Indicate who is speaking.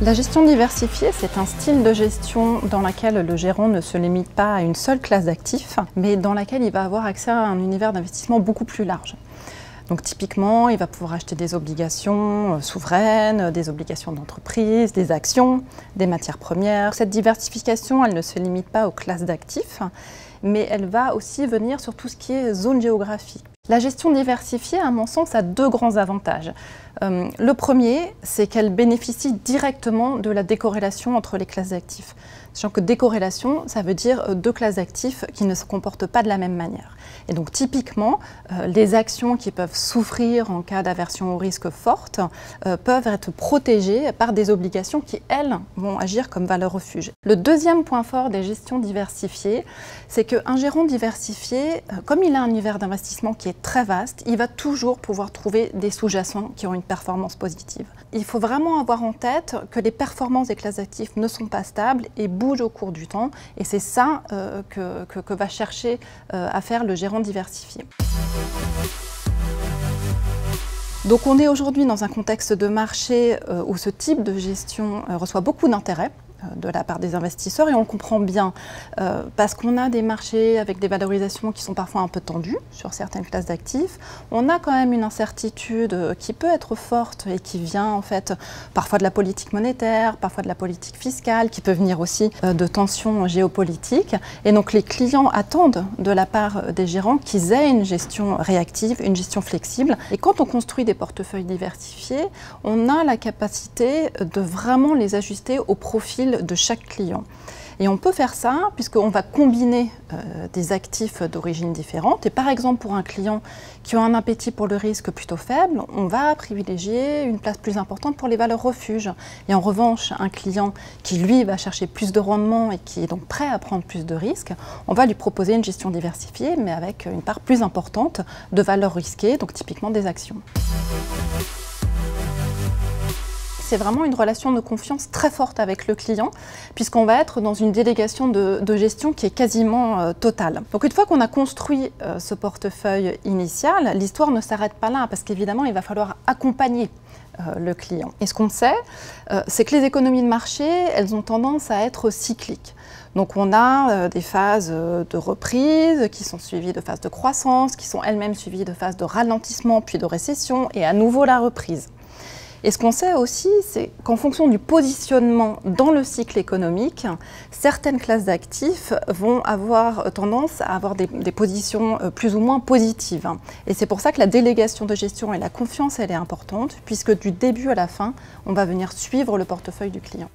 Speaker 1: La gestion diversifiée, c'est un style de gestion dans lequel le gérant ne se limite pas à une seule classe d'actifs, mais dans laquelle il va avoir accès à un univers d'investissement beaucoup plus large. Donc typiquement, il va pouvoir acheter des obligations souveraines, des obligations d'entreprise, des actions, des matières premières. Cette diversification, elle ne se limite pas aux classes d'actifs, mais elle va aussi venir sur tout ce qui est zone géographique. La gestion diversifiée, à mon sens, a deux grands avantages. Le premier, c'est qu'elle bénéficie directement de la décorrélation entre les classes d'actifs. Sachant que décorrélation, ça veut dire deux classes d'actifs qui ne se comportent pas de la même manière. Et donc typiquement, les actions qui peuvent souffrir en cas d'aversion au risque forte peuvent être protégées par des obligations qui, elles, vont agir comme valeur refuge. Le deuxième point fort des gestions diversifiées, c'est qu'un gérant diversifié, comme il a un univers d'investissement qui est très vaste, il va toujours pouvoir trouver des sous-jacents qui ont une performance positive. Il faut vraiment avoir en tête que les performances des classes d'actifs ne sont pas stables et bougent au cours du temps, et c'est ça que va chercher à faire le gérant diversifié. Donc on est aujourd'hui dans un contexte de marché où ce type de gestion reçoit beaucoup d'intérêt de la part des investisseurs, et on le comprend bien parce qu'on a des marchés avec des valorisations qui sont parfois un peu tendues sur certaines classes d'actifs. On a quand même une incertitude qui peut être forte et qui vient en fait parfois de la politique monétaire, parfois de la politique fiscale, qui peut venir aussi de tensions géopolitiques. Et donc les clients attendent de la part des gérants qu'ils aient une gestion réactive, une gestion flexible. Et quand on construit des portefeuilles diversifiés, on a la capacité de vraiment les ajuster au profil de chaque client. Et on peut faire ça puisqu'on va combiner des actifs d'origine différente. Et par exemple, pour un client qui a un appétit pour le risque plutôt faible, on va privilégier une place plus importante pour les valeurs refuges. Et en revanche, un client qui, lui, va chercher plus de rendement et qui est donc prêt à prendre plus de risques, on va lui proposer une gestion diversifiée, mais avec une part plus importante de valeurs risquées, donc typiquement des actions. C'est vraiment une relation de confiance très forte avec le client, puisqu'on va être dans une délégation de gestion qui est quasiment totale. Donc une fois qu'on a construit ce portefeuille initial, l'histoire ne s'arrête pas là, parce qu'évidemment, il va falloir accompagner le client. Et ce qu'on sait, c'est que les économies de marché, elles ont tendance à être cycliques. Donc on a des phases de reprise qui sont suivies de phases de croissance, qui sont elles-mêmes suivies de phases de ralentissement, puis de récession, et à nouveau la reprise. Et ce qu'on sait aussi, c'est qu'en fonction du positionnement dans le cycle économique, certaines classes d'actifs vont avoir tendance à avoir des positions plus ou moins positives. Et c'est pour ça que la délégation de gestion et la confiance, elle est importante, puisque du début à la fin, on va venir suivre le portefeuille du client.